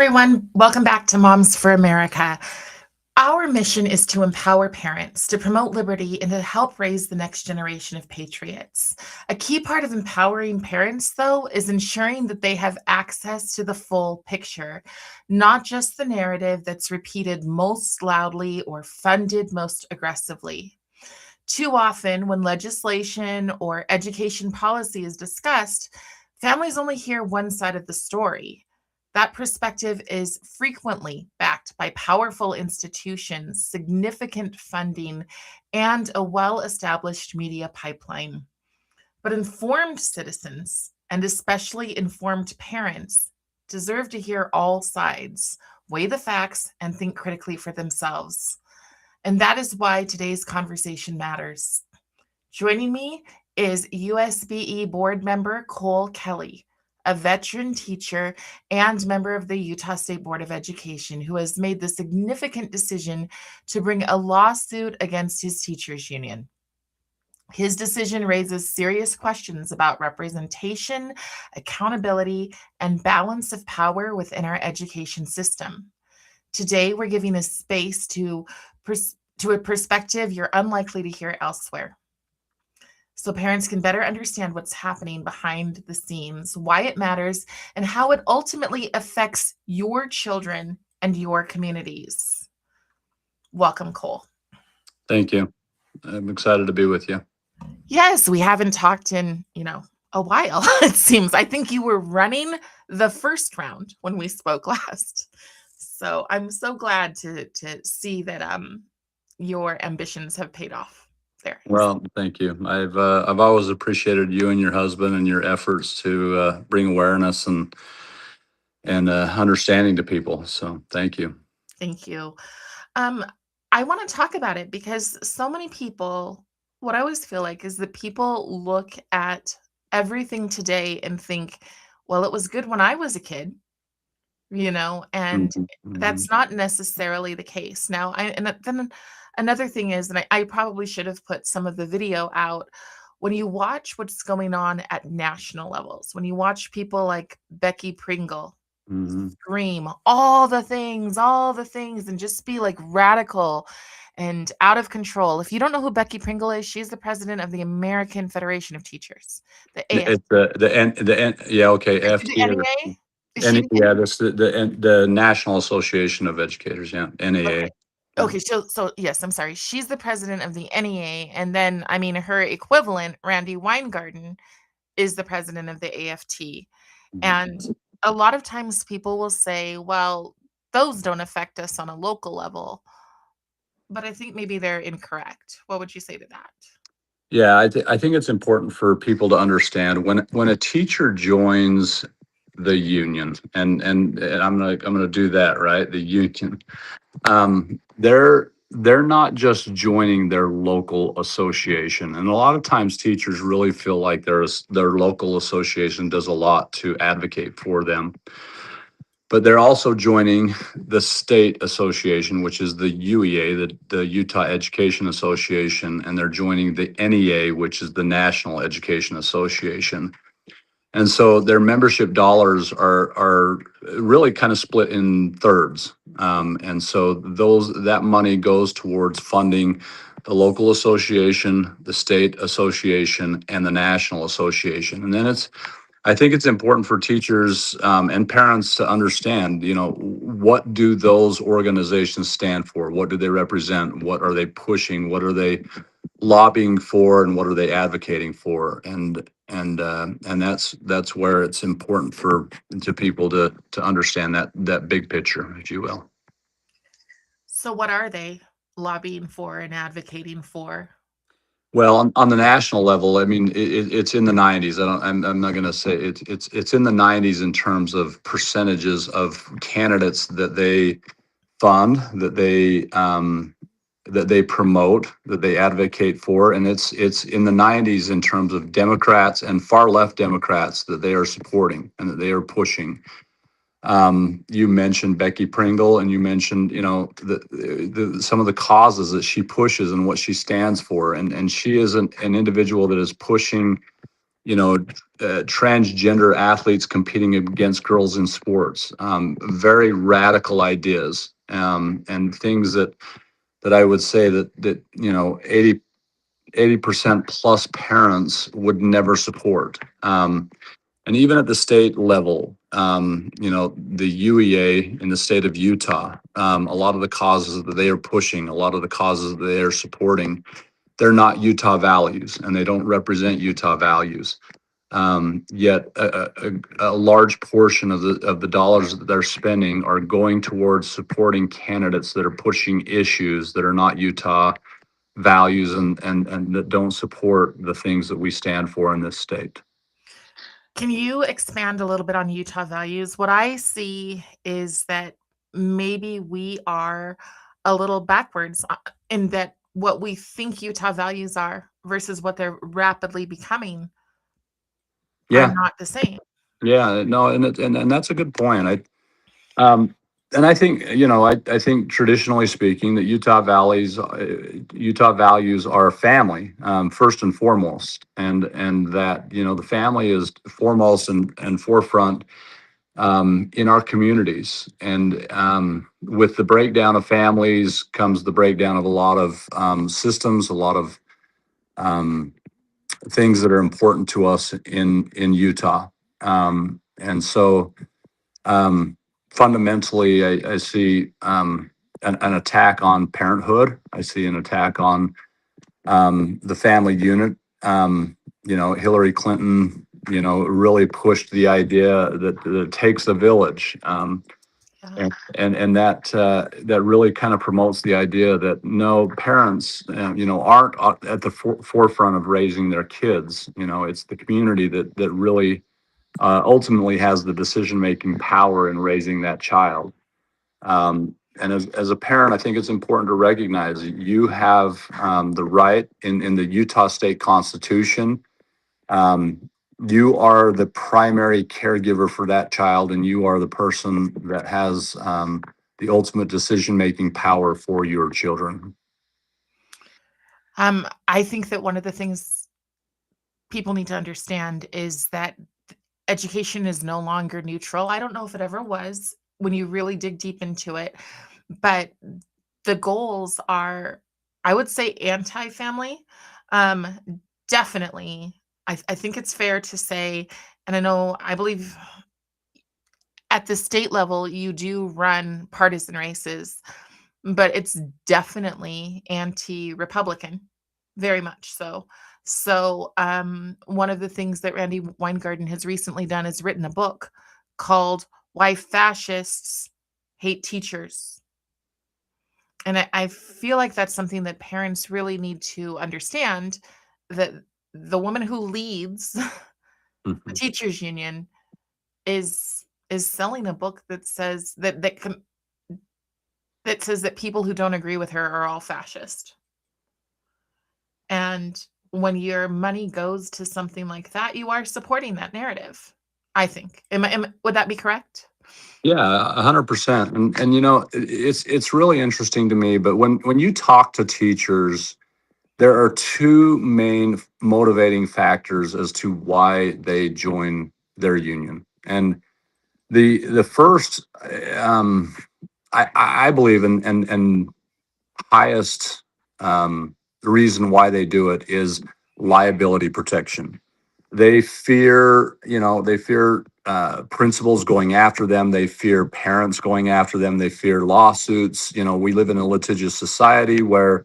everyone. Welcome back to Moms for America. Our mission is to empower parents, to promote liberty, and to help raise the next generation of patriots. A key part of empowering parents, though, is ensuring that they have access to the full picture, not just the narrative that's repeated most loudly or funded most aggressively. Too often, when legislation or education policy is discussed, families only hear one side of the story. That perspective is frequently backed by powerful institutions, significant funding, and a well established media pipeline. But informed citizens, and especially informed parents, deserve to hear all sides, weigh the facts, and think critically for themselves. And that is why today's conversation matters. Joining me is USBE board member Cole Kelly, a veteran teacher and member of the Utah State Board of Education, who has made the significant decision to bring a lawsuit against his teachers union. His decision raises serious questions about representation, accountability, and balance of power within our education system. Today, we're giving a space to a perspective you're unlikely to hear elsewhere, so parents can better understand what's happening behind the scenes, why it matters, and how it ultimately affects your children and your communities. Welcome, Cole. Thank you. I'm excited to be with you. Yes, we haven't talked in, a while, it seems. I think you were running the first round when we spoke last. So I'm so glad to see that your ambitions have paid off there. Well, thank you. I've always appreciated you and your husband and your efforts to bring awareness and understanding to people. So thank you. Thank you. Um, I want to talk about it because so many people, what I always feel like is that people look at everything today and think, well, it was good when I was a kid, and Mhm, mhm. that's not necessarily the case. Now, then another thing is, and I probably should have put some of the video out, when you watch what's going on at national levels, when you watch people like Becky Pringle Mhm. scream all the things, and just be like radical and out of control. If you don't know who Becky Pringle is, she's the president of the American Federation of Teachers, the AF. It's yeah, okay, The FT or NEA? Is she the yeah, that's the National Association of Educators, yeah, okay. NAA. Yeah. Okay, so yes, I'm sorry. She's the president of the NEA, and then I mean her equivalent, Randy Weingarten, is the president of the AFT. And Mhm. a lot of times people will say, well, those don't affect us on a local level. But I think maybe they're incorrect. What would you say to that? Yeah, I think it's important for people to understand when a teacher joins the union, and I'm gonna do that, right? The union. They're not just joining their local association, and a lot of times teachers really feel like their local association does a lot to advocate for them. But they're also joining the state association, which is the UEA, the Utah Education Association, and they're joining the NEA, which is the National Education Association. And so their membership dollars are really kind of split in thirds. And so that money goes towards funding the local association, the state association, and the national association. And then I think it's important for teachers and parents to understand, what do those organizations stand for? What do they represent? What are they pushing? What are they lobbying for? And what are they advocating for? And that's where it's important to people to understand that big picture, if you will. So what are they lobbying for and advocating for? Well, on the national level, I mean, it's in the 90s. I'm not going to say it's in the 90s in terms of percentages of candidates that they fund, that they promote, that they advocate for, and it's in the 90s in terms of Democrats and far left Democrats that they are supporting and that they are pushing. You mentioned Becky Pringle, and you mentioned, some of the causes that she pushes and what she stands for, and she is an individual that is pushing, transgender athletes competing against girls in sports. Very radical ideas, and things that I would say that 80% plus parents would never support. And even at the state level, the UEA in the state of Utah, a lot of the causes that they are pushing, a lot of the causes that they are supporting, they're not Utah values, and they don't represent Utah values. Yet a large portion of the dollars that they're spending are going towards supporting candidates that are pushing issues that are not Utah values, and that don't support the things that we stand for in this state. Can you expand a little bit on Utah values? What I see is that maybe we are a little backwards in that what we think Utah values are versus what they're rapidly becoming are Yeah, not the same. yeah, no, and that's a good point. Um, and I think, I think traditionally speaking, that Utah values are family, first and foremost, and that, the family is foremost and forefront, in our communities. And with the breakdown of families comes the breakdown of a lot of systems, a lot of um, things that are important to us in Utah. And so, fundamentally, I see an attack on parenthood. I see an attack on the family unit. Hillary Clinton, really pushed the idea that it takes a village. Yeah. And that really kind of promotes the idea that no, parents, aren't at the forefront of raising their kids. It's the community that really ultimately has the decision-making power in raising that child. And as a parent, I think it's important to recognize that you have the right in the Utah State Constitution. Um, you are the primary caregiver for that child, and you are the person that has the ultimate decision-making power for your children. I think that one of the things people need to understand is that education is no longer neutral. I don't know if it ever was when you really dig deep into it, but the goals are, I would say, anti-family. Um, Definitely, I think it's fair to say, and I believe at the state level you do run partisan races, but it's definitely anti-Republican, very much so. So, one of the things that Randy Weingarten has recently done is written a book called "Why Fascists Hate Teachers." And I feel like that's something that parents really need to understand, that the woman who leads the Mhm. teachers union is selling a book that says that says that people who don't agree with her are all fascist. And when your money goes to something like that, you are supporting that narrative, I think. Would that be correct? Yeah, 100%. And it's really interesting to me. But when you talk to teachers, there are two main motivating factors as to why they join their union. And the first, I believe, and highest reason why they do it is liability protection. They fear principals going after them. They fear parents going after them. They fear lawsuits. We live in a litigious society where,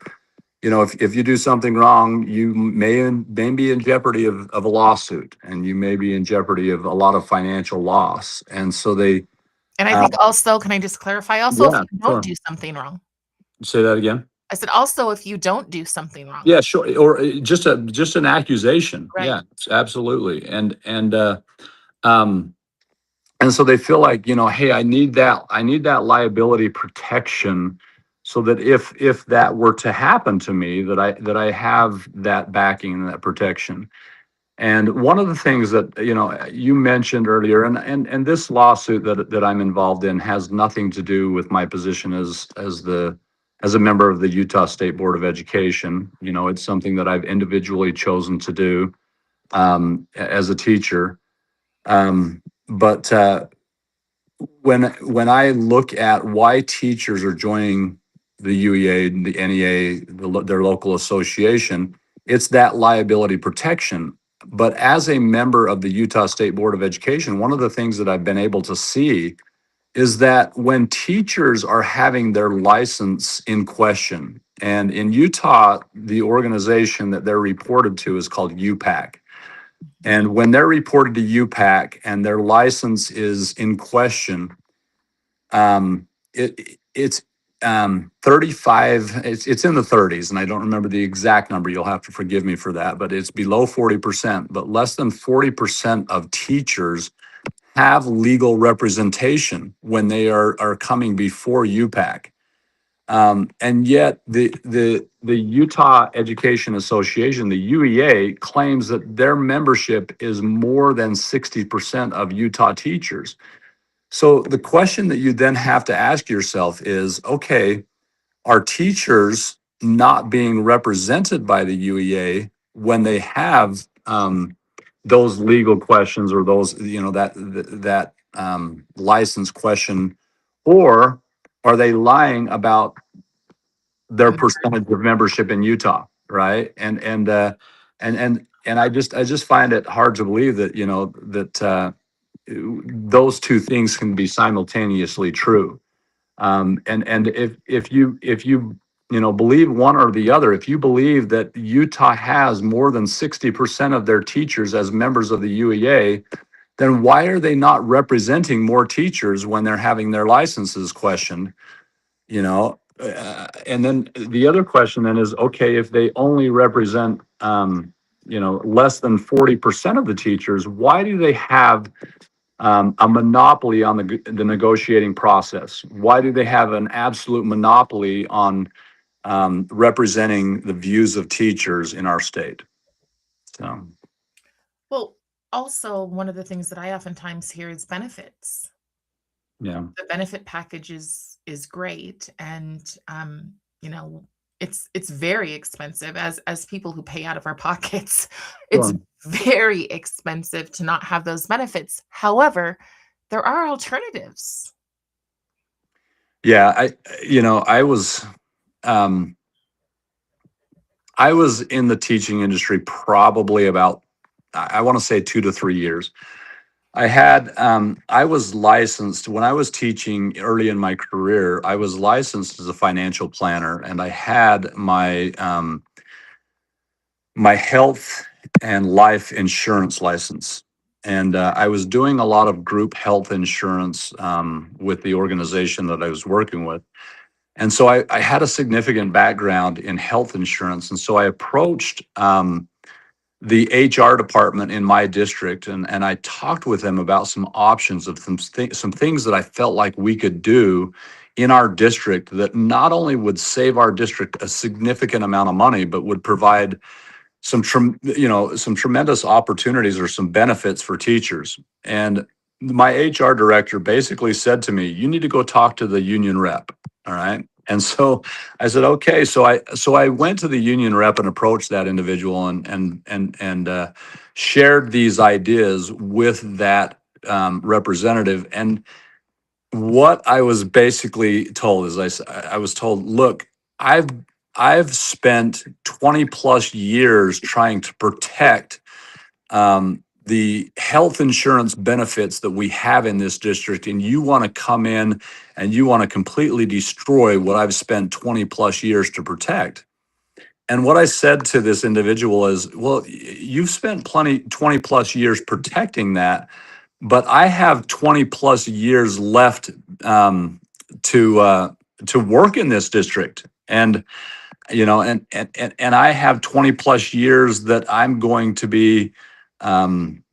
if you do something wrong, you may be in jeopardy of a lawsuit, and you may be in jeopardy of a lot of financial loss. And so they, And I uh, think also, can I just clarify? Also, if yeah, you don't sure. do something wrong. Say that again. I said, also, if you don't do something wrong. Yeah, sure. Or just an accusation. Right. Yeah, absolutely. Um, and so they feel like, hey, I need that liability protection, so that if that were to happen to me, that I have that backing and that protection. And one of the things that, you mentioned earlier, and this lawsuit that I'm involved in has nothing to do with my position as a member of the Utah State Board of Education. It's something that I've individually chosen to do. as a teacher. But when I look at why teachers are joining the UEA, the NEA, their local association, it's that liability protection. But as a member of the Utah State Board of Education, one of the things that I've been able to see is that when teachers are having their license in question, and in Utah, the organization that they're reported to is called UPAC. And when they're reported to UPAC and their license is in question, it's 35, it's in the 30s, and I don't remember the exact number. You'll have to forgive me for that, but it's below 40%. But less than 40% of teachers have legal representation when they are coming before UPAC. And yet the Utah Education Association, the UEA, claims that their membership is more than 60% of Utah teachers. So the question that you then have to ask yourself is, okay, are teachers not being represented by the UEA when they have those legal questions, or those, that license question, or are they lying about their percentage of membership in Utah, right? And I just find it hard to believe that, those two things can be simultaneously true. And if you believe one or the other, if you believe that Utah has more than 60% of their teachers as members of the UEA, then why are they not representing more teachers when they're having their licenses questioned? And then the other question then is, okay, if they only represent less than 40% of the teachers, why do they have a monopoly on the negotiating process? Why do they have an absolute monopoly on representing the views of teachers in our state? So, Well, also, one of the things that I oftentimes hear is benefits. yeah. The benefit package is great, and, you know, it's very expensive as people who pay out of our pockets. It's Sure. very expensive to not have those benefits. However, there are alternatives. Yeah, um, I was in the teaching industry probably about, I want to say 2 to 3 years. I was licensed when I was teaching early in my career. I was licensed as a financial planner, and I had my health and life insurance license. And I was doing a lot of group health insurance with the organization that I was working with. And so I had a significant background in health insurance. And so I approached the HR department in my district, and I talked with them about some options of some things that I felt like we could do in our district that not only would save our district a significant amount of money, but would provide some tremendous opportunities or some benefits for teachers. And my HR director basically said to me, "You need to go talk to the union rep." All right. And so I said, okay. So I went to the union rep and approached that individual, and shared these ideas with that representative. And what I was basically told is, I was told, look, I've I've spent 20 plus years trying to protect the health insurance benefits that we have in this district, and you want to come in and you want to completely destroy what I've spent 20 plus years to protect. And what I said to this individual is, well, you've spent 20 plus years protecting that, but I have 20 plus years left to work in this district. And I have 20 plus years that I'm going to be um,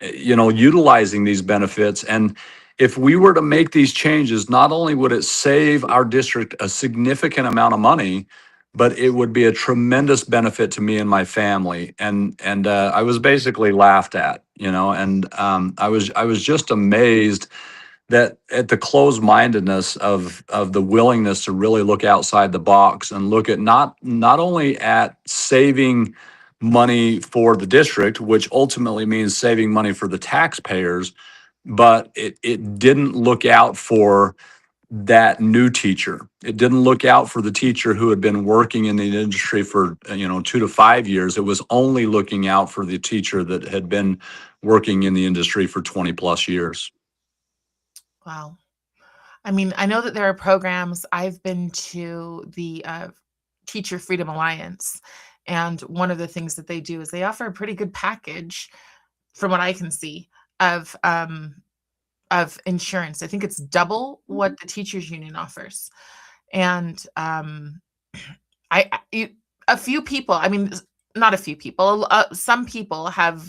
utilizing these benefits. And if we were to make these changes, not only would it save our district a significant amount of money, but it would be a tremendous benefit to me and my family. And I was basically laughed at, and I was just amazed that at the closed-mindedness of the willingness to really look outside the box and look at not only at saving money for the district, which ultimately means saving money for the taxpayers, but it didn't look out for that new teacher. It didn't look out for the teacher who had been working in the industry for 2 to 5 years. It was only looking out for the teacher that had been working in the industry for 20 plus years. Wow. I mean, I know that there are programs. I've been to the Teacher Freedom Alliance, and one of the things that they do is they offer a pretty good package, from what I can see, of insurance. I think it's double what the teachers union offers, and a few people. I mean, not a few people. Some people have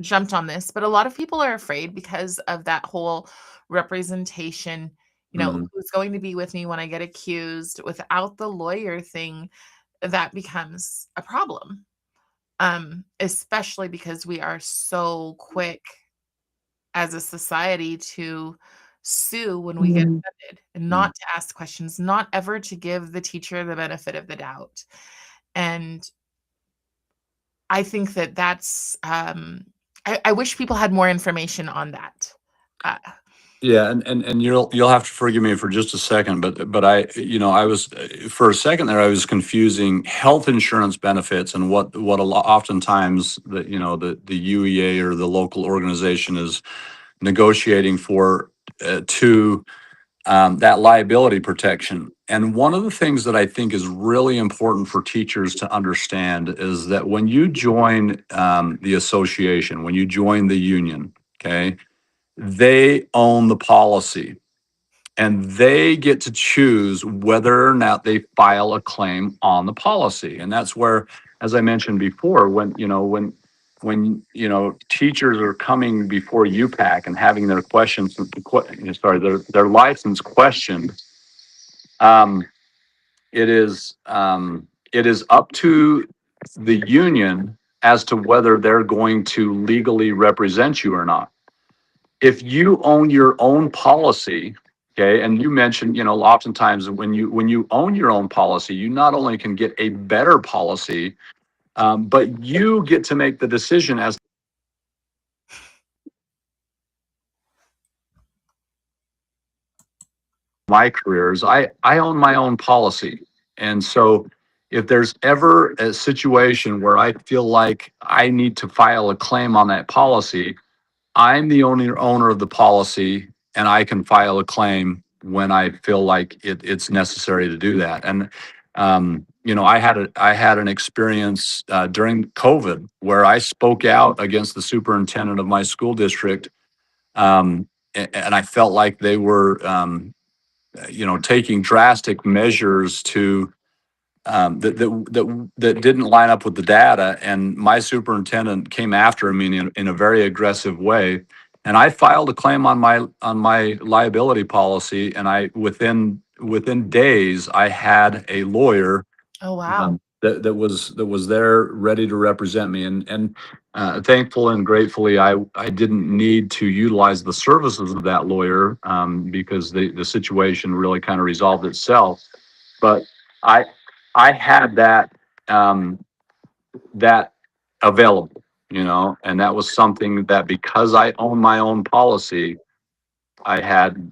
jumped on this, but a lot of people are afraid because of that whole representation. Mhm. Who's going to be with me when I get accused? Without the lawyer thing, that becomes a problem. Especially because we are so quick as a society to sue when we get offended and Mhm. not to ask questions, not ever to give the teacher the benefit of the doubt. And I think that I wish people had more information on that. Uh, Yeah, and you'll have to forgive me for just a second, but I was for a second there I was confusing health insurance benefits and what a lot oftentimes the UEA or the local organization is negotiating for to that liability protection. And one of the things that I think is really important for teachers to understand is that when you join the association, when you join the union, okay, they own the policy and they get to choose whether or not they file a claim on the policy. And that's where, as I mentioned before, when teachers are coming before UPAC and having their their license questioned, um, it is up to the union as to whether they're going to legally represent you or not. If you own your own policy, okay, and you mentioned, oftentimes when you own your own policy, you not only can get a better policy, but you get to make the decision as my career is I own my own policy. And so if there's ever a situation where I feel like I need to file a claim on that policy, I'm the only owner of the policy, and I can file a claim when I feel like it's necessary to do that. And I had an experience during COVID where I spoke out against the superintendent of my school district, and I felt like they were, taking drastic measures to that didn't line up with the data. And my superintendent came after me in a very aggressive way. And I filed a claim on my liability policy. And within days, I had a lawyer oh wow. that was there ready to represent me. And thankful and gratefully, I didn't need to utilize the services of that lawyer because the situation really kind of resolved itself. But I I had um, that available, and that was something that because I own my own policy, I had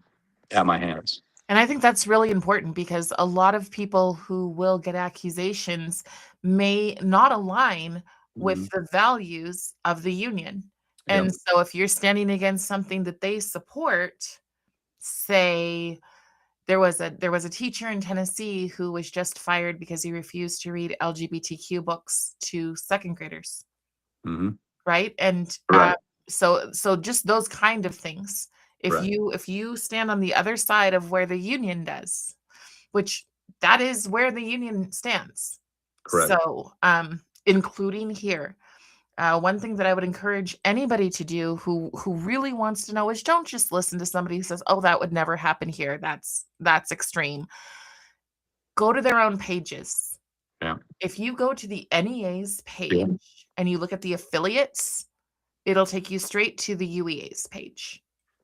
at my hands. And I think that's really important because a lot of people who will get accusations may not align with Mhm. the values of the union. Yeah. And so if you're standing against something that they support, say there was a teacher in Tennessee who was just fired because he refused to read LGBTQ books to second graders, Hmm. right? And Correct. so just those kind of things. Correct. If you stand on the other side of where the union does, which that is where the union stands. Correct. So, including here, one thing that I would encourage anybody to do who really wants to know is don't just listen to somebody who says, "Oh, that would never happen here. That's extreme." Go to their own pages. Yeah. If you go to the NEA's Yeah. page and you look at the affiliates, it'll take you straight to the UEA's page.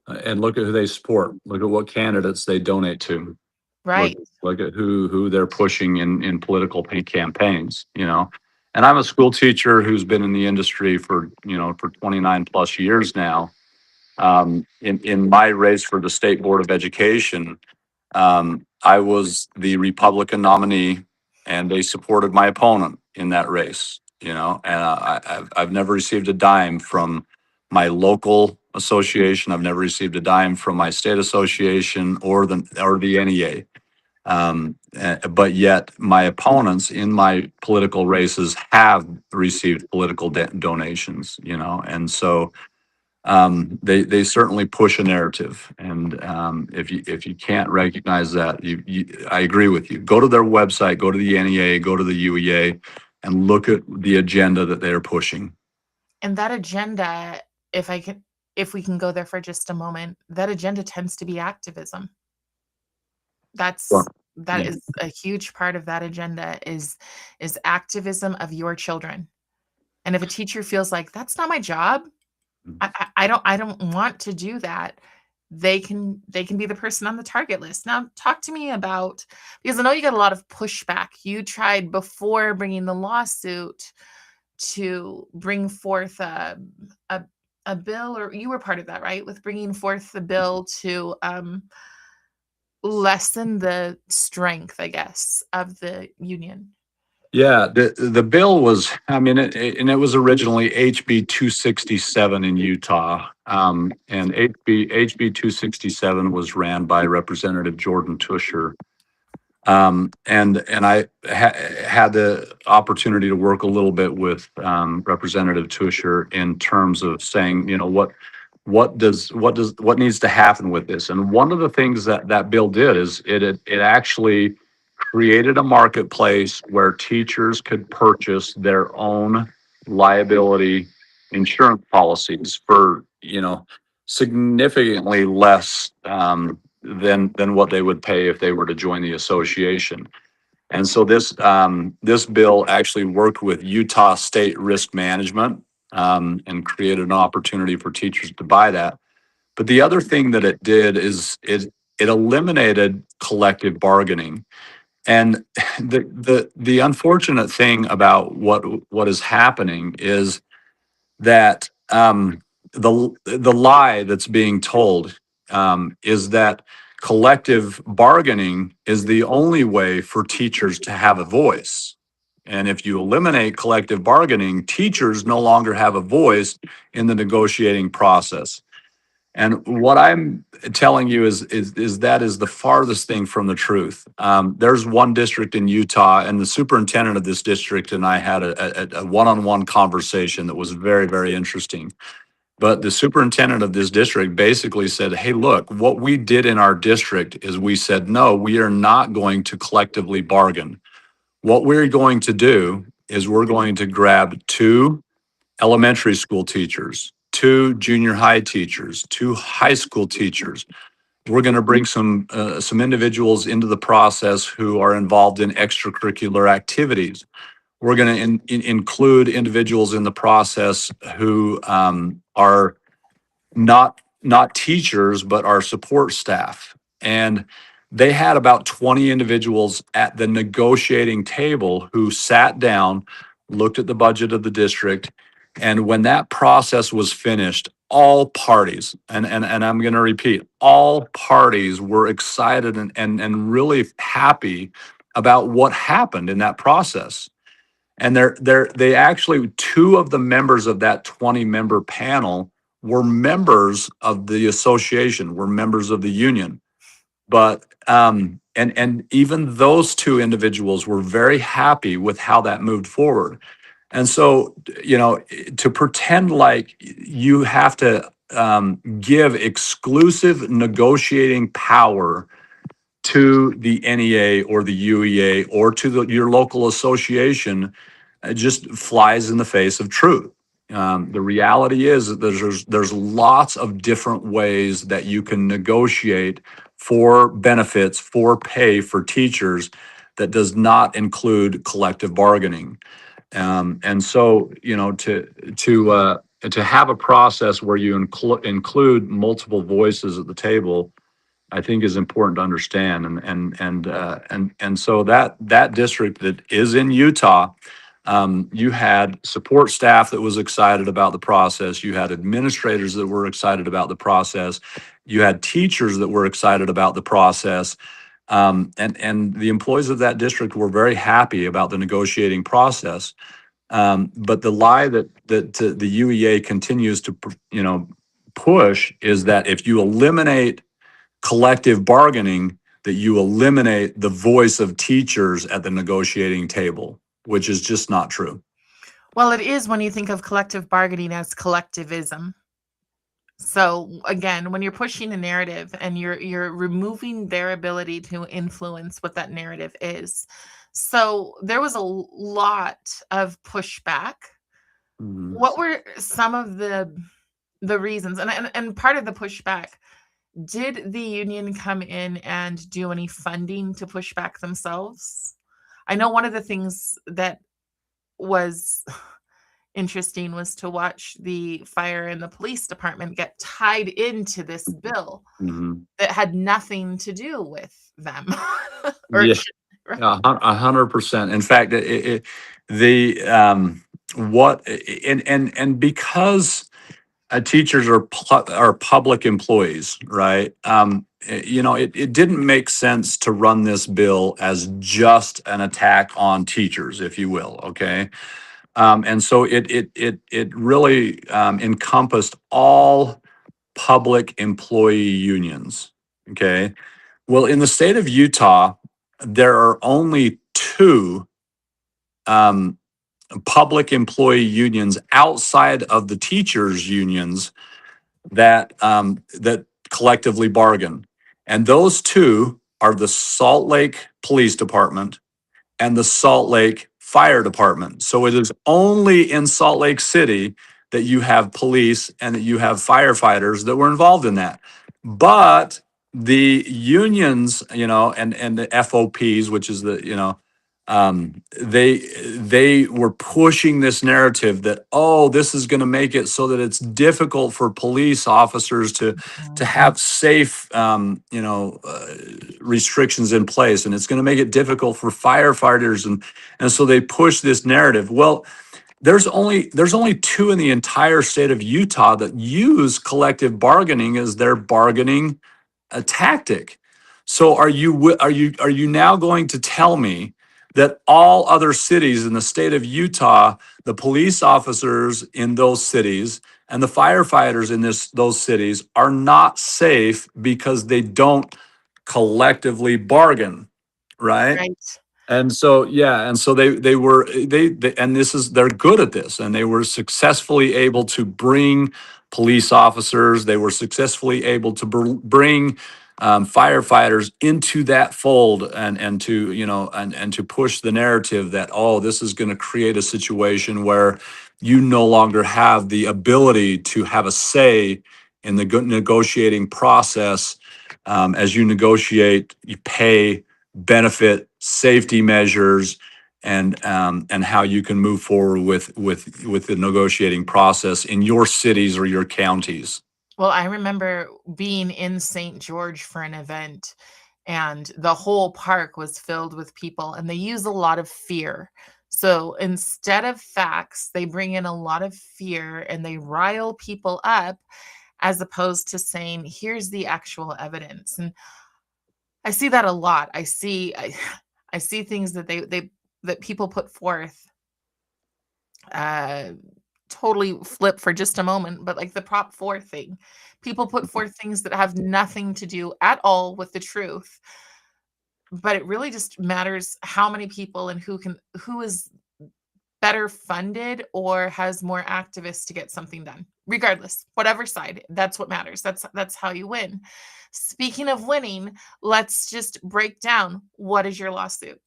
And look at who they support. Look at what candidates they donate to. Look Right. look at who they're pushing in political campaigns. And I'm a school teacher who's been in the industry for, for 29 plus years now. In my race for the State Board of Education, I was the Republican nominee, and they supported my opponent in that race. And I've never received a dime from my local association. I've never received a dime from my state association or the NEA. But yet my opponents in my political races have received political donations. And so they certainly push a narrative, and if you can't recognize that, I agree with you. Go to their website, go to the NEA, go to the UEA, and look at the agenda that they're pushing. And that agenda, if I can, if we can go there for just a moment, that agenda tends to be activism. Sure. That Yeah. is a huge part of that agenda is activism of your children. And if a teacher feels like that's not my job, I don't want to do that, they can be the person on the target list. Now, talk to me about, because I know you got a lot of pushback. You tried before bringing the lawsuit to bring forth a a bill, or you were part of that, right? With bringing forth the bill to lessen the strength, I guess, of the union. Yeah, the bill was, I mean, and it was originally HB 267 in Utah, and HB 267 was ran by Representative Jordan Tusher. And I had the opportunity to work a little bit with Representative Tusher in terms of saying, what needs to happen with this. And one of the things that bill did is it actually created a marketplace where teachers could purchase their own liability insurance policies for, significantly less than what they would pay if they were to join the association. And so this bill actually worked with Utah State Risk Management, and created an opportunity for teachers to buy that. But the other thing that it did is it eliminated collective bargaining. And the unfortunate thing about what is happening is that the lie that's being told is that collective bargaining is the only way for teachers to have a voice. And if you eliminate collective bargaining, teachers no longer have a voice in the negotiating process. And what I'm telling you is that is the farthest thing from the truth. There's one district in Utah, and the superintendent of this district and I had a one-on-one conversation that was very, very interesting. But the superintendent of this district basically said, "Hey, look, what we did in our district is we said, no, we are not going to collectively bargain. What we're going to do is we're going to grab two elementary school teachers, two junior high teachers, two high school teachers. We're going to bring some individuals into the process who are involved in extracurricular activities. We're going to include individuals in the process who are not teachers, but our support staff." And they had about 20 individuals at the negotiating table who sat down, looked at the budget of the district, and when that process was finished, all parties, and I'm going to repeat, all parties were excited and really happy about what happened in that process. And they actually, two of the members of that 20-member panel were members of the association, were members of the union. But and even those two individuals were very happy with how that moved forward. And so, to pretend like you have to give exclusive negotiating power to the NEA or the UEA or to your local association, it just flies in the face of truth. The reality is that there's lots of different ways that you can negotiate for benefits, for pay for teachers that does not include collective bargaining. And so, to have a process where you include multiple voices at the table, I think is important to understand. And so that district that is in Utah, You had support staff that was excited about the process. You had administrators that were excited about the process. You had teachers that were excited about the process. And the employees of that district were very happy about the negotiating process. But the lie that the UEA continues to push is that if you eliminate collective bargaining, that you eliminate the voice of teachers at the negotiating table, which is just not true. Well, it is when you think of collective bargaining as collectivism. So again, when you're pushing a narrative and you're removing their ability to influence what that narrative is. So there was a lot of pushback. Mhm. What were some of the reasons? And part of the pushback, did the union come in and do any funding to push back themselves? I know one of the things that was interesting was to watch the fire and the police department get tied into this bill Mhm. that had nothing to do with them. Or it Yeah, should, right? 100%. In fact, the what and because teachers are public employees, right? It didn't make sense to run this bill as just an attack on teachers, if you will. Okay, and so it really encompassed all public employee unions. Okay, well, in the state of Utah, there are only two um, public employee unions outside of the teachers' unions that collectively bargain, and those two are the Salt Lake Police Department and the Salt Lake Fire Department. So it is only in Salt Lake City that you have police and that you have firefighters that were involved in that. But the unions, and the FOPs, which is they were pushing this narrative that, oh, this is going to make it so that it's difficult for police officers to Mhm. have safe restrictions in place, and it's going to make it difficult for firefighters, and so they push this narrative. Well, there's only two in the entire state of Utah that use collective bargaining as their bargaining a tactic. So are you now going to tell me that all other cities in the state of Utah, the police officers in those cities and the firefighters in those cities are not safe because they don't collectively bargain, right? Right. And so, yeah, and so they and they're good at this, and they were successfully able to bring police officers. They were successfully able to bring firefighters into that fold, and to and to push the narrative that, oh, this is going to create a situation where you no longer have the ability to have a say in the negotiating process. As you negotiate, you pay, benefit, safety measures, and how you can move forward with the negotiating process in your cities or your counties. Well, I remember being in St. George for an event, and the whole park was filled with people, and they use a lot of fear. So instead of facts, they bring in a lot of fear and they rile people up, as opposed to saying, here's the actual evidence. And I see that a lot. I see things that that people put forth, uh totally flip for just a moment, but like the Prop 4 thing, people put forth things that have nothing to do at all with the truth, but it really just matters how many people and who is better funded or has more activists to get something done. Regardless, whatever side, that's what matters. That's how you win. Speaking of winning, let's just break down, what is your lawsuit?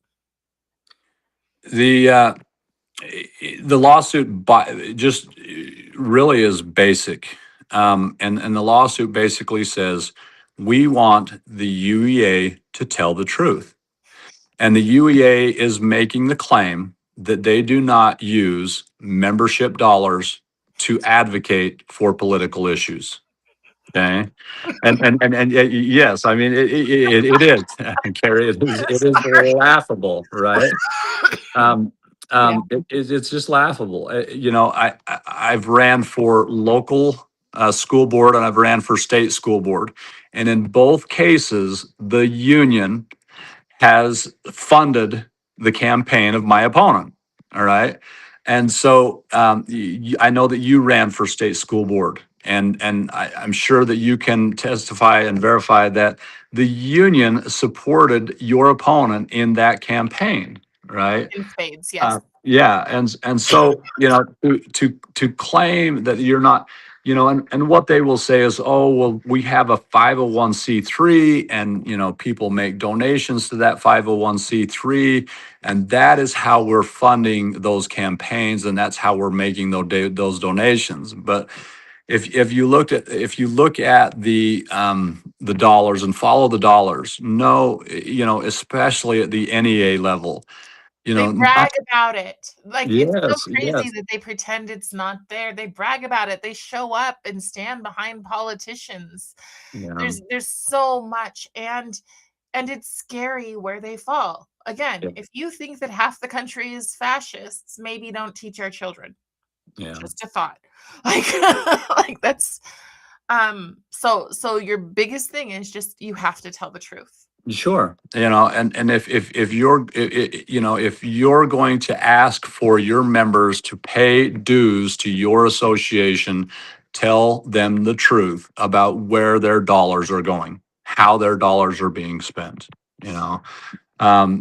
The the lawsuit just really is basic, and the lawsuit basically says we want the UEA to tell the truth. And the UEA is making the claim that they do not use membership dollars to advocate for political issues. Okay. Yes, I mean, it is, Carrie, it is laughable, right? Um, Yeah. It's just laughable. I've ran for local school board and I've ran for state school board, and in both cases, the union has funded the campaign of my opponent. All right. And so I know that you ran for state school board, and I'm sure that you can testify and verify that the union supported your opponent in that campaign, right? In spades, yes. Yeah, and so to claim that you're not, and what they will say is, oh well, we have a 501c3, and people make donations to that 501c3, and that is how we're funding those campaigns, and that's how we're making those donations. But if you look at the dollars and follow the dollars, no, especially at the NEA level, They not. brag about it. Like, it's so Yes, crazy yes. that they pretend it's not there. They brag about it. They show up and stand behind politicians. Yeah, There's so much, and it's scary where they fall. Again, yeah, if you think that half the country is fascists, maybe don't teach our children. yeah. Just a thought. Like like that's so your biggest thing is just you have to tell the truth. Sure. And if you're if you're going to ask for your members to pay dues to your association, tell them the truth about where their dollars are going, how their dollars are being spent. You know,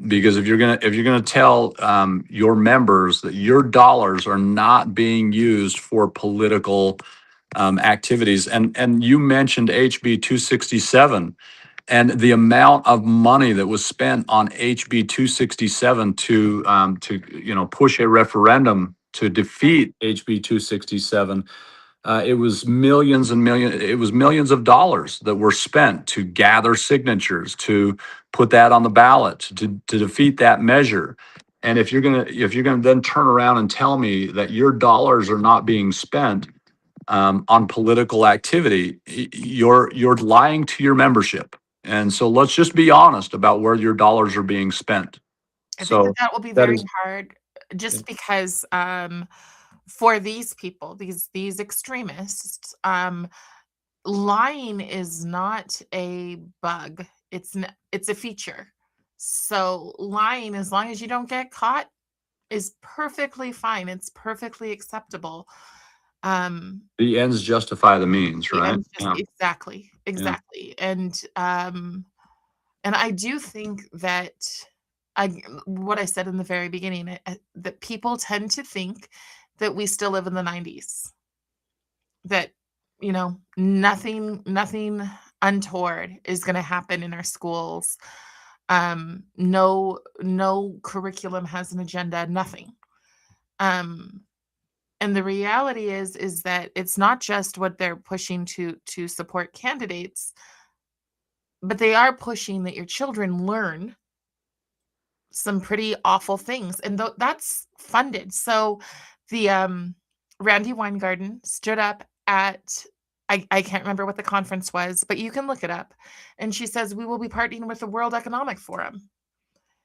because if you're gonna tell your members that your dollars are not being used for political activities, and you mentioned HB 267 and the amount of money that was spent on HB 267 to push a referendum to defeat HB 267. It was millions and millions. It was millions of dollars that were spent to gather signatures to put that on the ballot to defeat that measure. And if you're gonna then turn around and tell me that your dollars are not being spent on political activity, you're lying to your membership. And so let's just be honest about where your dollars are being spent. I think that So that will be that very is, hard just because, for these people, these extremists, lying is not a bug, it's a feature. So, lying, as long as you don't get caught, is perfectly fine, it's perfectly acceptable. Um, the ends justify the means, the right? ends just Yeah, exactly, yeah. exactly, and I do think that what I said in the very beginning, that people tend to think that we still live in the 90s, that, nothing untoward is gonna happen in our schools. No curriculum has an agenda, nothing. Um, and the reality is that it's not just what they're pushing to support candidates, but they are pushing that your children learn some pretty awful things, and that's funded. So the Randy Weingarten stood up at, I can't remember what the conference was, but you can look it up. And she says, we will be partnering with the World Economic Forum.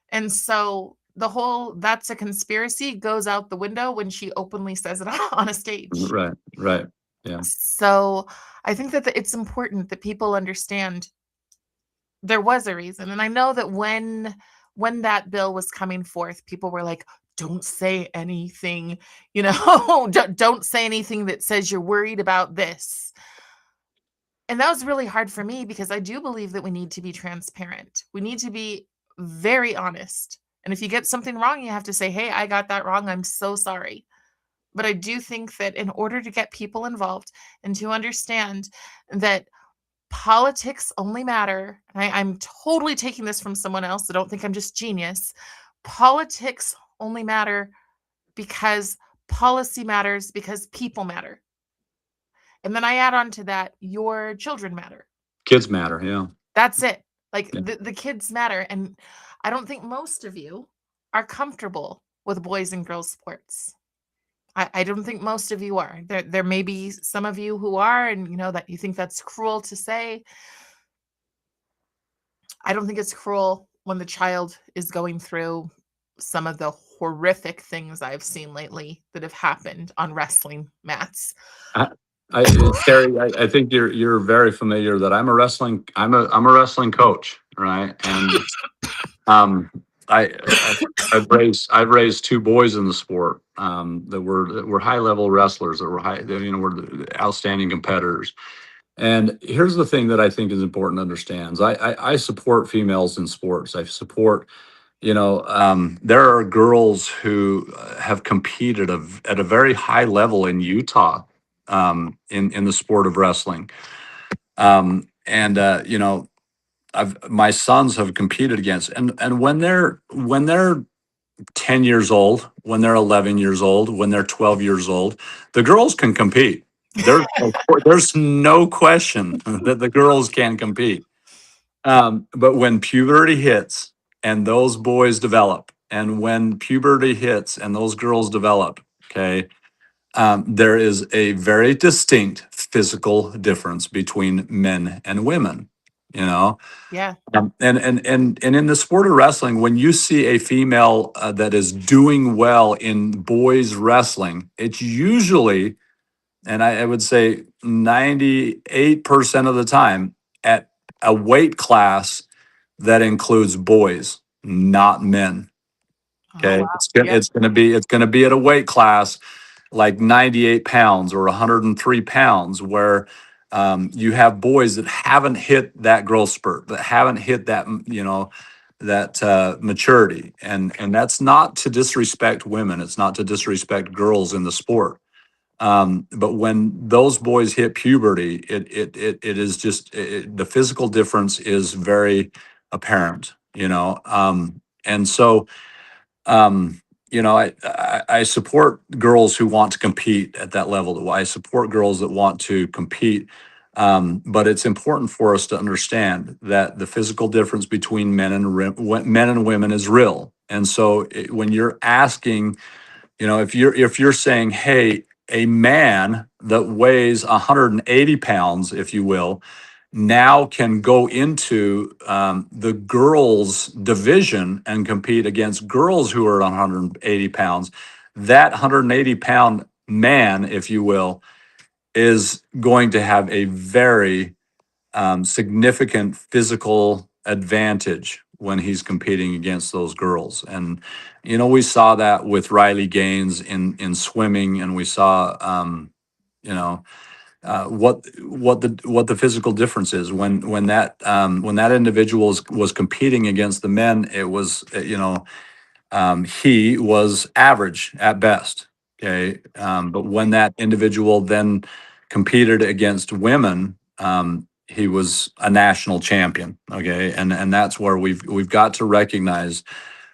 And so the whole that's a conspiracy goes out the window when she openly says it on a stage. Right, right. Yeah. So I think that it's important that people understand there was a reason, and I know that when that bill was coming forth, people were like, "Don't say anything, don't say anything that says you're worried about this." And that was really hard for me because I do believe that we need to be transparent. We need to be very honest. And if you get something wrong, you have to say, "Hey, I got that wrong. I'm so sorry." But I do think that in order to get people involved and to understand that politics only matter. I'm totally taking this from someone else, so don't think I'm just genius. Politics only matter because policy matters because people matter. And then I add on to that, your children matter. Kids matter. Yeah. That's it. Like Yeah. the kids matter. And I don't think most of you are comfortable with boys and girls sports. I don't think most of you are. There may be some of you who are, and that you think that's cruel to say. I don't think it's cruel when the child is going through some of the horrific things I've seen lately that have happened on wrestling mats. I, Terry, I think you're very familiar that I'm a wrestling coach, right? And um, I've raised two boys in the sport that were high level wrestlers that were were the outstanding competitors. And here's the thing that I think is important to understand. I support females in sports. I support, there are girls who have competed at a very high level in Utah, in the sport of wrestling. And my sons have competed against, and when they're 10 years old, when they're 11 years old, when they're 12 years old, the girls can compete. There's no question that the girls can compete. But when puberty hits and those boys develop, and when puberty hits and those girls develop, okay, there is a very distinct physical difference between men and women. You know, Yeah. and in the sport of wrestling, when you see a female that is doing well in boys wrestling, it's usually, and I would say 98% of the time, at a weight class that includes boys, not men. Oh, Okay, wow. it's gonna Yep. it's gonna be it's gonna be at a weight class like 98 pounds or 103 pounds, where you have boys that haven't hit that growth spurt, that haven't hit that that maturity, and that's not to disrespect women. It's not to disrespect girls in the sport. But when those boys hit puberty, it is just the physical difference is very apparent. And so I support girls who want to compete at that level. I support girls that want to compete. But it's important for us to understand that the physical difference between men and women is real. And so when you're asking, if you're saying, hey, a man that weighs 180 pounds, if you will, now can go into the girls division and compete against girls who are 180 pounds, that 180-pound man, if you will, is going to have a very significant physical advantage when he's competing against those girls. And we saw that with Riley Gaines in swimming, and we saw you know what the physical difference is when that individual was competing against the men. It was he was average at best. Okay. But when that individual then competed against women, he was a national champion. Okay. And that's where we've got to recognize,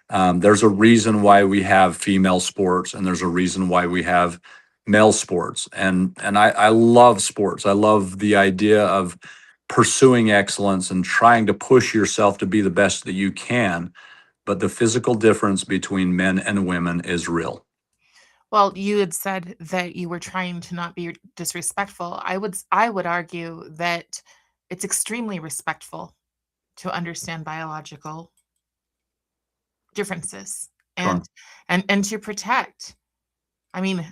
there's a reason why we have female sports, and there's a reason why we have male sports. And I love sports. I love the idea of pursuing excellence and trying to push yourself to be the best that you can, but the physical difference between men and women is real. Well, you had said that you were trying to not be disrespectful. I would argue that it's extremely respectful to understand biological differences Sure. and to protect. I mean,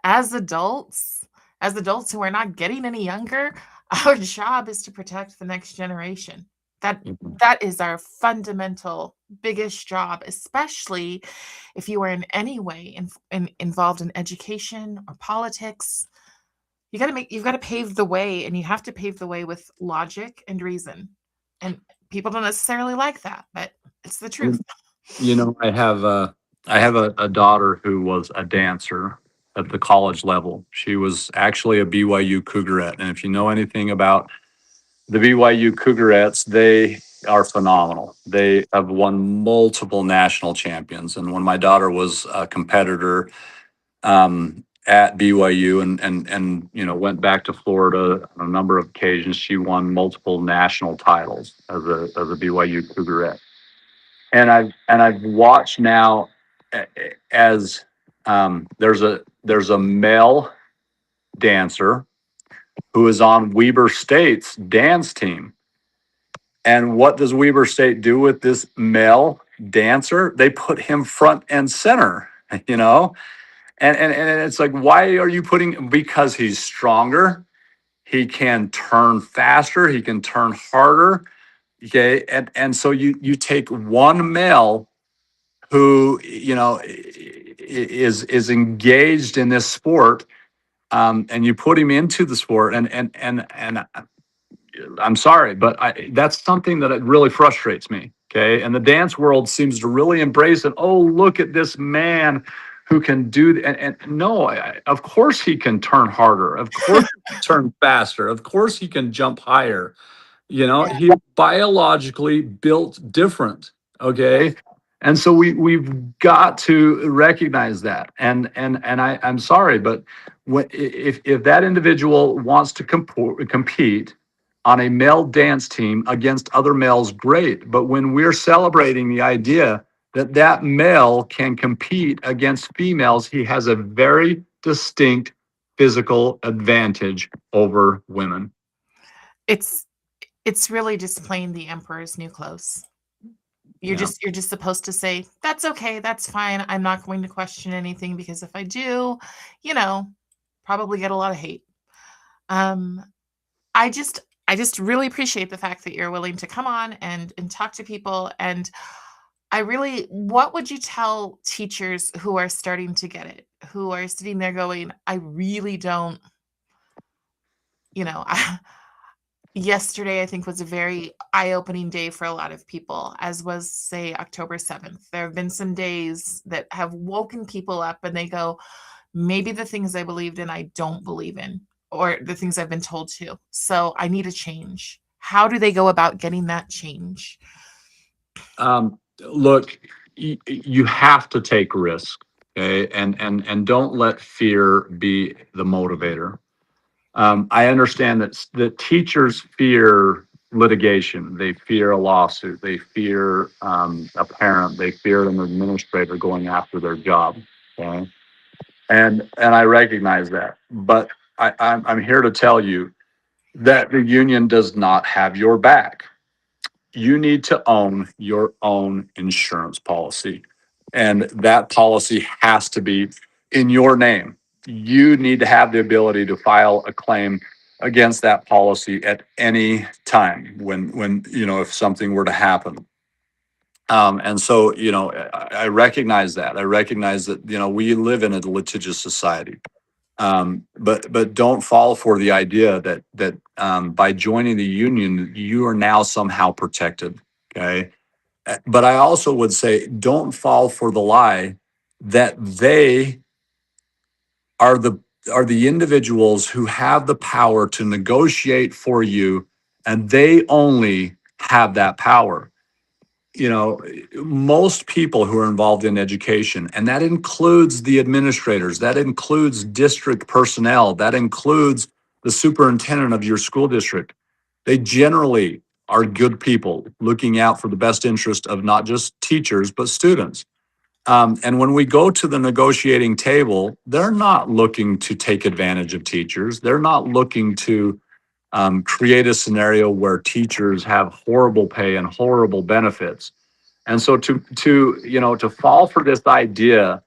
as adults who are not getting any younger, our job is to protect the next generation. That Mhm. that is our fundamental biggest job, especially if you are in any way involved in education or politics. You've got to pave the way, and you have to pave the way with logic and reason. And people don't necessarily like that, but it's the truth. I have a daughter who was a dancer at the college level. She was actually a BYU Cougarette, and if you know anything about the BYU Cougarettes, they are phenomenal. They have won multiple national champions, and when my daughter was a competitor at BYU, and went back to Florida on a number of occasions, she won multiple national titles as a BYU Cougarette. And I've watched now, as there's a male dancer who is on Weber State's dance team. And what does Weber State do with this male dancer, they put him front and center, you know? And it's like, why are you putting, because he's stronger, he can turn faster, he can turn harder. Okay. And so you take one male who, is engaged in this sport, and you put him into the sport, and I'm sorry, but that's something that it really frustrates me. Okay. And the dance world seems to really embrace it. Oh, look at this man who can do, and no, of course he can turn harder. Of course he can turn faster. Of course he can jump higher. Yeah. He biologically built different. Okay. And so we've got to recognize that. And I'm sorry, but if that individual wants to compete on a male dance team against other males, great. But when we're celebrating the idea that that male can compete against females, he has a very distinct physical advantage over women. It's it's really just playing the emperor's new clothes. Yeah. You're just supposed to say, "That's okay, that's fine. I'm not going to question anything because if I do, you know, probably get a lot of hate." Um, I just really appreciate the fact that you're willing to come on and talk to people, and I really what would you tell teachers who are starting to get it, who are sitting there going, "I really don't," you know, yesterday, I think, was a very eye-opening day for a lot of people, as was, say, October 7th. There have been some days that have woken people up and they go, maybe the things I believed in, I don't believe in, or the things I've been told to. So I need a change. How do they go about getting that change? Look, you have to take risk, okay, and don't let fear be the motivator. I understand that teachers fear litigation, they fear a lawsuit, they fear a parent, they fear an administrator going after their job. Okay, and I recognize that, but I'm here to tell you that the union does not have your back. You need to own your own insurance policy. And that policy has to be in your name. You need to have the ability to file a claim against that policy at any time when if something were to happen. And so, I recognize that. I recognize that, we live in a litigious society. But don't fall for the idea that by joining the union, you are now somehow protected. Okay. But I also would say, don't fall for the lie that they are the individuals who have the power to negotiate for you, and they only have that power. Most people who are involved in education, and that includes the administrators, that includes district personnel, that includes the superintendent of your school district, they generally are good people looking out for the best interest of not just teachers, but students. And when we go to the negotiating table, they're not looking to take advantage of teachers. They're not looking to create a scenario where teachers have horrible pay and horrible benefits. And so to fall for this idea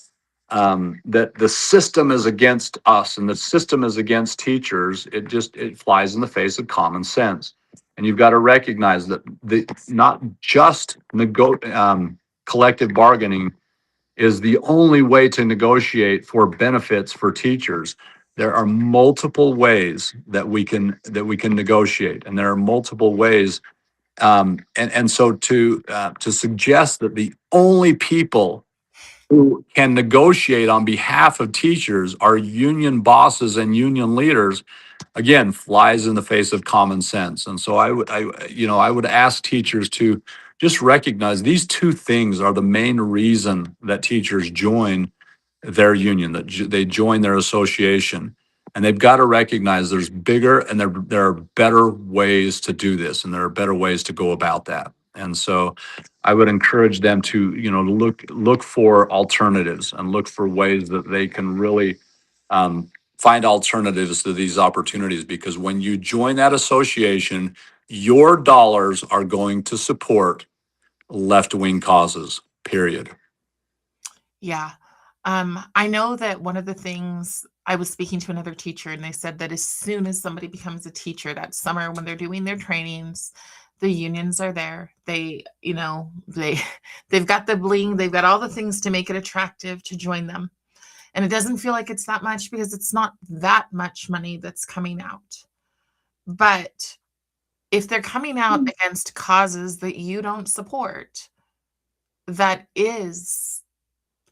that the system is against us and the system is against teachers, it flies in the face of common sense. And you've got to recognize that the not just collective bargaining is the only way to negotiate for benefits for teachers. There are multiple ways that we can negotiate, and there are multiple ways. And so to suggest that the only people who can negotiate on behalf of teachers are union bosses and union leaders, again, flies in the face of common sense. And so I would ask teachers to just recognize these two things are the main reason that teachers join their union, that they join their association. And they've got to recognize there's bigger and there are better ways to do this, and there are better ways to go about that. And so I would encourage them to, look for alternatives and look for ways that they can really find alternatives to these opportunities, because when you join that association, your dollars are going to support left-wing causes, period. Yeah. I know that one of the things I was speaking to another teacher, and they said that as soon as somebody becomes a teacher that summer when they're doing their trainings, the unions are there. They they've got the bling, they've got all the things to make it attractive to join them. And it doesn't feel like it's that much because it's not that much money that's coming out. But if they're coming out against causes that you don't support, that is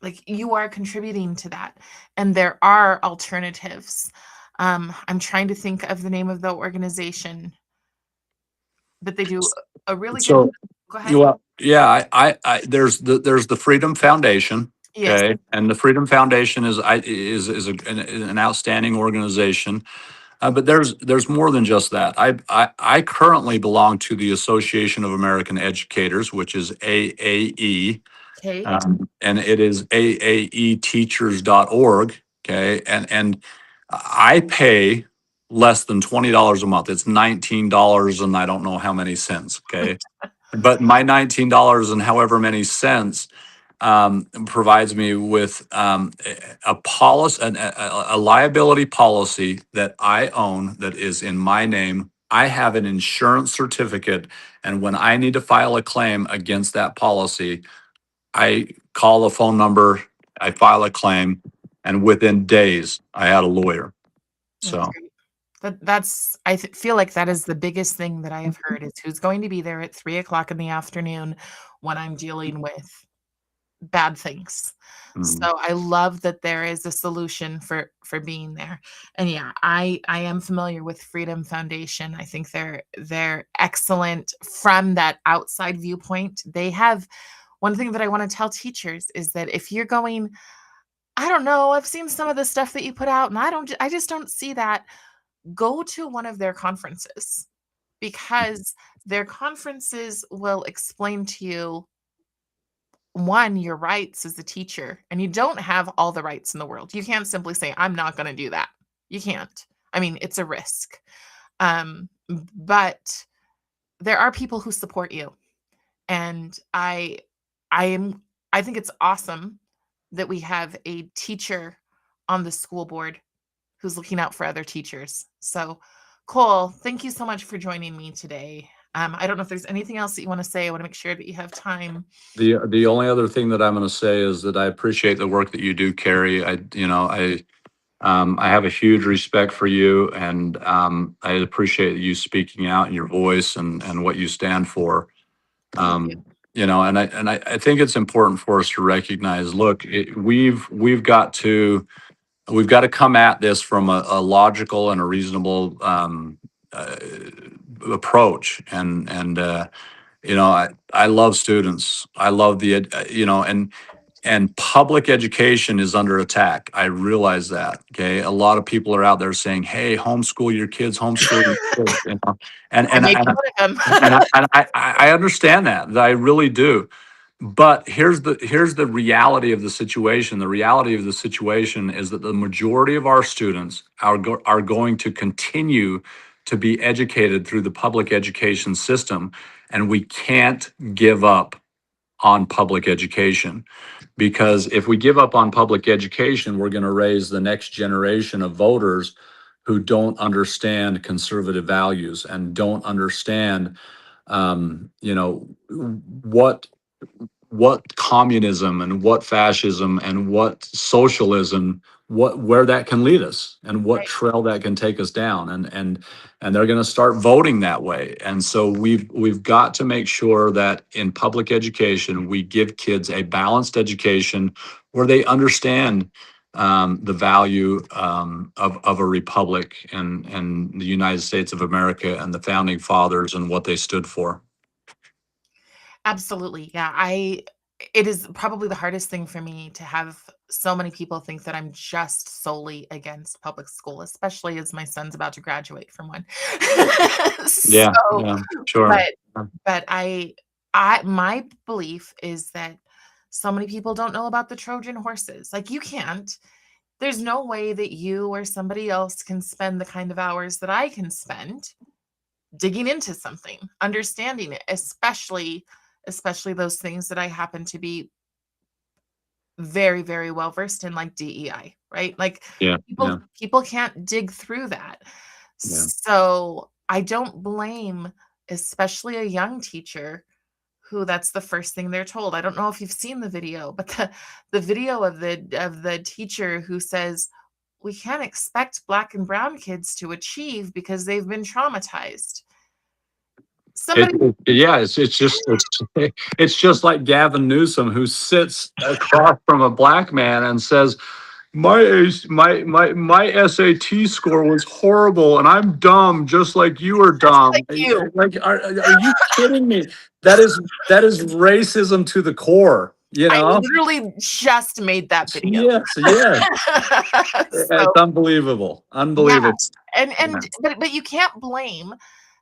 like you are contributing to that. And there are alternatives. I'm trying to think of the name of the organization, but they do a really good. So, Go ahead. well, yeah, there's the Freedom Foundation, Yes. okay, and the Freedom Foundation is an outstanding organization. But there's more than just that. I currently belong to the Association of American Educators, which is AAE, Okay. and it is aaeteachers.org. Okay, and I pay less than $20 a month. It's $19 and I don't know how many cents. Okay, but my $19 and however many cents provides me with a policy, a liability policy that I own that is in my name. I have an insurance certificate, and when I need to file a claim against that policy, I call a phone number, I file a claim, and within days, I had a lawyer. That's So, great. Feel like that is the biggest thing that I have heard is who's going to be there at 3 o'clock in the afternoon when I'm dealing with bad things. mm, So I love that there is a solution for being there. And yeah, I am familiar with Freedom Foundation. I think they're excellent from that outside viewpoint. They have one thing that I want to tell teachers is that if you're going, I don't know, I've seen some of the stuff that you put out and I just don't see that, go to one of their conferences because their conferences will explain to you one, your rights as a teacher, and you don't have all the rights in the world. You can't simply say, I'm not going to do that. You can't. I mean, it's a risk. But there are people who support you. And I am I think it's awesome that we have a teacher on the school board who's looking out for other teachers. So, Cole, thank you so much for joining me today. I don't know if there's anything else that you want to say. I want to make sure that you have time. the only other thing that I'm going to say is that I appreciate the work that you do, Carrie. I have a huge respect for you, and I appreciate you speaking out in your voice and what you stand for. Thank you. I think it's important for us to recognize. Look, we've got to come at this from a logical and a reasonable uh, approach, I love students. I love and public education is under attack. I realize that. Okay. A lot of people are out there saying, hey, homeschool your kids, homeschool your kids. And, I and, may be and, one of and, them. I understand that. I really do. But here's the reality of the situation. The reality of the situation is that the majority of our students are going to continue to be educated through the public education system, and we can't give up on public education, because if we give up on public education, we're going to raise the next generation of voters who don't understand conservative values and don't understand what communism and what fascism and what socialism, where that can lead us and what Right. trail that can take us down. And they're going to start voting that way. And so we've got to make sure that in public education we give kids a balanced education where they understand the value of a republic and the United States of America and the founding fathers and what they stood for. Absolutely. Yeah. It is probably the hardest thing for me to have so many people think that I'm just solely against public school, especially as my son's about to graduate from one. Yeah, So, yeah, sure. but but my belief is that so many people don't know about the Trojan horses. Like you can't. There's no way that you or somebody else can spend the kind of hours that I can spend digging into something, understanding it, especially especially those things that I happen to be very, very well versed in, like DEI, right? Like Yeah. people Yeah. people can't dig through that. Yeah. So I don't blame, especially a young teacher who that's the first thing they're told. I don't know if you've seen the video, but the video of the teacher who says, "We can't expect black and brown kids to achieve because they've been traumatized." Somebody Yeah, it's just like Gavin Newsom, who sits across from a black man and says, my SAT score was horrible, and I'm dumb, just like you are just like dumb." you. Like, are you kidding me? That is racism to the core. You I know? literally just made that video. Yes, yes. It's So, unbelievable, yeah, unbelievable. Yeah, but you can't blame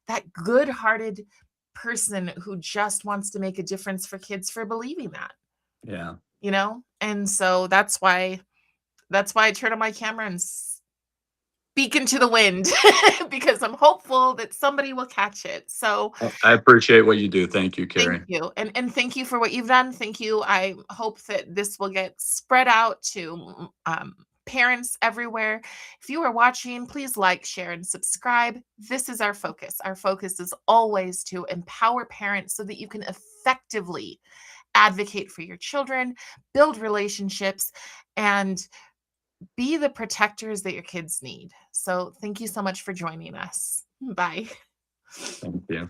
that good-hearted person who just wants to make a difference for kids for believing that, yeah. you know? And so that's why I turn on my camera and speak into the wind because I'm hopeful that somebody will catch it. So, I appreciate what you do. Thank you, thank Carrie. you, and thank you for what you've done. Thank you. I hope that this will get spread out to parents everywhere. If you are watching, please like, share, and subscribe. This is our focus. Our focus is always to empower parents so that you can effectively advocate for your children, build relationships, and be the protectors that your kids need. So, thank you so much for joining us. Bye. Thank you.